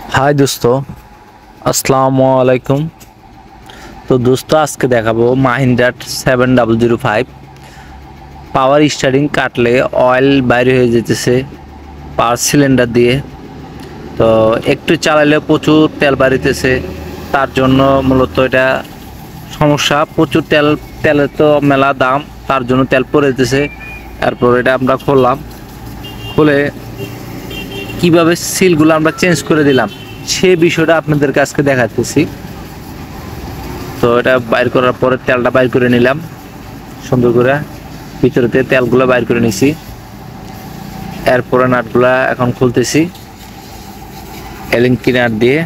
हाय दोस्तों, अस्सलाम वालेकुम। तो दोस्तों आज के देखाबो महिंद्रा 7005 पावर स्टारिंग काटले ऑयल বাইরে হয়ে যেতেছে পাওয়ার সিলিন্ডার দিয়ে। তো একটু চালালে প্রচুর তেল বাড়িতেছে, তার জন্য মূলত এটা সমস্যা। প্রচুর তেলের তো মেলা দাম, তার জন্য তেল পড়ে যেতেছে। এরপর এটা আমরা খুললাম, খুলে কিভাবে সিলগুলো আমরা চেঞ্জ করে দিলাম সেই বিষয়টা আপনাদের কাছে দেখাতেছি। তো এটা বাইর করার পরে তেলটা বাইর করে নিলাম সুন্দর করে, ভিতরেতে তেলগুলো বাইর করে নিছি। এরপরে নাটগুলা এখন খুলতেছি এলিং কিনার দিয়ে।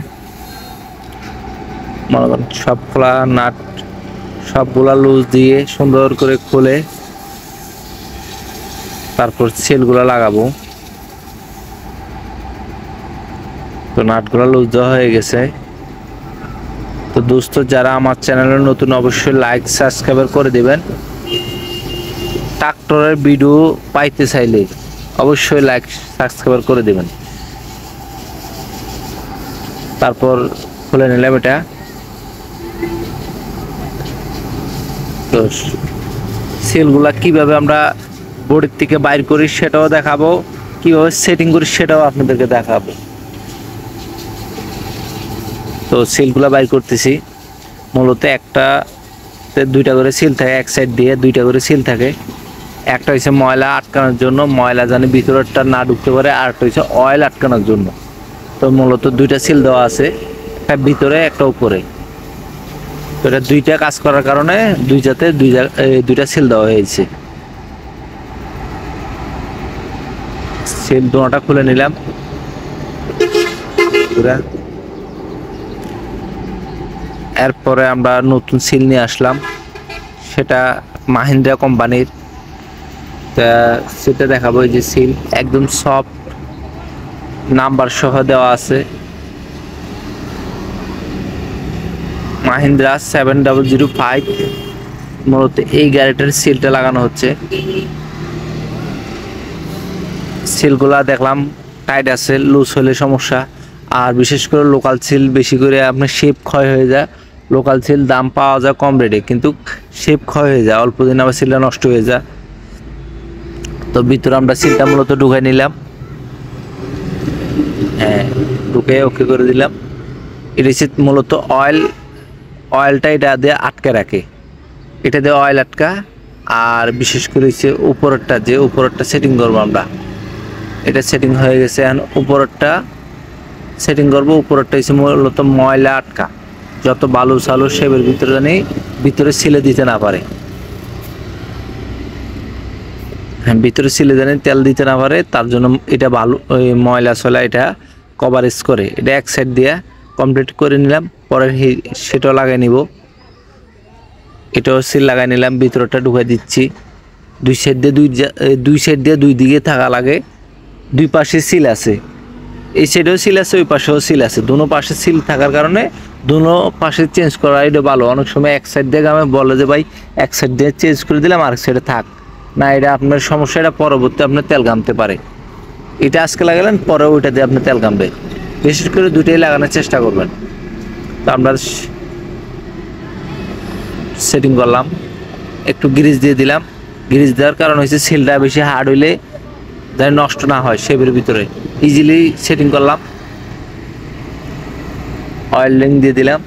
মনে করেন সব খোলা নাট সবগুলা লুজ দিয়ে সুন্দর করে খুলে তারপর সেলগুলো লাগাবো। তো নাটগুলো লুজ দেওয়া হয়ে গেছে। তো দোস্ত যারা আমার চ্যানেলে নতুন অবশ্যই লাইক সাবস্ক্রাইব করে দিবেন। ট্রাক্টরের ভিডিও পাইতে চাইলে অবশ্যই লাইক সাবস্ক্রাইব করে দিবেন। তারপর খুলে নিলাম এটা। তো সেলগুলা কিভাবে আমরা বডির থেকে বাইর করি সেটাও দেখাবো, কিভাবে সেটিং করি সেটাও আপনাদেরকে দেখাবো। তো সিলগুলা বাইর করতেছি। মূলত একটাতে দুইটা করে সিল থাকে, এক সাইড দিয়ে দুইটা করে সিল থাকে। একটা হচ্ছে ময়লা আটকানোর জন্য, ময়লা জানি ভিতরেরটা না ঢুকতে পারে, আর একটা হচ্ছে অয়েল আটকানোর জন্য। তো মূলত দুইটা সিল দেওয়া আছে, একটা ভিতরে একটা উপরে। তো এটা দুইটা কাজ করার কারণে দুইটা সিল দেওয়া হয়েছে। সিল দুটা খুলে নিলাম। এরপরে আমরা নতুন সিল নিয়ে আসলাম, সেটা মাহিন্দ্রা কোম্পানির। তা সেটা দেখাবো। এই যে সিল একদম সফট, নাম্বার সহ দেওয়া আছে। মাহিন্দ্রা 7005 মূলত এই গাড়িটার সিলটা লাগানো হচ্ছে। সিলগুলা দেখলাম টাইট আছে, লুজ হলে সমস্যা। আর বিশেষ করে লোকাল সিল বেশি করে আপনার শেপ ক্ষয় হয়ে যায়। লোকাল সিল দাম পাওয়া যায় কম রেটে, কিন্তু শেপ ক্ষয় হয়ে যায়, অল্প দিন আবার সিলটা নষ্ট হয়ে যায়। তো ভিতরে আমরা সিলটা মূলত ঢুকাই নিলাম। হ্যাঁ, ঢুকে ওকে করে দিলাম। এটা হচ্ছে মূলত অয়েলটা এটা দিয়ে আটকে রাখে, এটা দিয়ে অয়েল আটকা। আর বিশেষ করে হচ্ছে উপরেরটা সেটিং করবো আমরা। এটা সেটিং হয়ে গেছে, এখন উপরেরটা সেটিং করবো। উপরেরটা হচ্ছে মূলত ময়লা আটকা, যত বালু সালু সেবের ভিতরে জানি ভিতরে সিলে দিতে না পারে। হ্যাঁ, ভিতরে সিলে জানি তেল দিতে না পারে, তার জন্য এটা বালু ওই ময়লা সয়লা এটা কভারেজ করে। এটা এক সাইড দিয়ে কমপ্লিট করে নিলাম। পরে সেটাও লাগাই নিব। এটাও সিল লাগাই নিলাম, ভিতরটা ঢুকাই দিচ্ছি। দুই সাইড দিয়ে দুই দিকে থাকা লাগে। দুই পাশে সিল আছে, এই সাইডেও সিল আছে, ওই পাশেও সিল আছে। দুনো পাশে সিল থাকার কারণে দুনো পাশে চেঞ্জ করা এটা ভালো। অনেক সময় এক সাইড দিয়ে আমি বলে যে ভাই এক সাইড দিয়ে চেঞ্জ করে দিলাম, আরেক সাইডে থাক না, এটা আপনার সমস্যা। এটা পরবর্তী আপনার তেল ঘামতে পারে। এটা আজকে লাগালেন, পরে ওইটা দিয়ে আপনার তেল ঘামবে। বিশেষ করে দুইটাই লাগানোর চেষ্টা করবেন। তো আমরা সেটিং করলাম, একটু গ্রিজ দিয়ে দিলাম। গ্রিজ দেওয়ার কারণ হচ্ছে সিলটা বেশি হার্ড হইলে যাতে নষ্ট না হয় শেপের ভিতরে। ইজিলি সেটিং করলাম, অয়েল লিং দিয়ে দিলাম।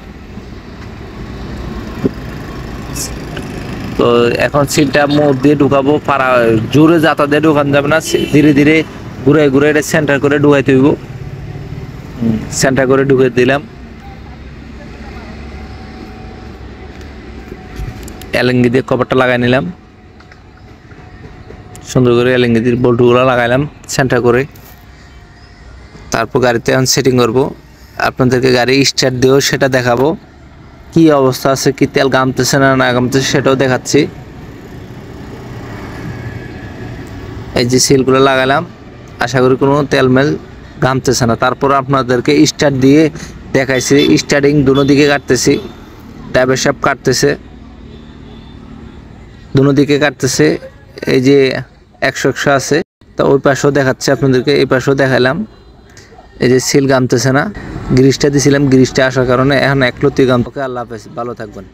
তো এখন সিলটা মুখ দিয়ে ঢুকাবো, পাড়া জোরে যাতা দিয়ে ঢুকানো যাবে না, ধীরে ধীরে ঘুরে ঘুরে এটা সেন্টার করে ঢুকাইতে হইব। সেন্টার করে ঢুকে দিলাম। এলেঙ্গি দিয়ে কভারটা লাগাই নিলাম, সুন্দর করে এলেঙ্গি দিয়ে বল্টুগুলো লাগাইলাম সেন্টার করে। তারপর গাড়িতে এখন সেটিং করব। আপনাদেরকে গাড়ি স্টার্ট দিয়েও সেটা দেখাবো, কি অবস্থা আছে, কি তেল গামতেছে না গামতেছে সেটাও দেখাচ্ছি। এই যে সিলগুলো লাগালাম, আশা করি কোনো তেলমেল গামতেছে না। তারপর আপনাদেরকে স্টার্ট দিয়ে দেখাইছি, স্টার্টিং দুনো দিকে কাটতেছি, ড্রাইভার সাহেব কাটতেছে, দুনো দিকে কাটতেছে। এই যে 100 আছে, তা ওই পাশেও দেখাচ্ছে আপনাদেরকে, এই পাশেও দেখালাম। এই যে সিল গামতেছে না। গ্রিসটা দিছিলাম, গ্রিসটা আসার কারণে এখন একলতি গান। ওকে, আল্লাহ হাফেজ, ভালো থাকবেন।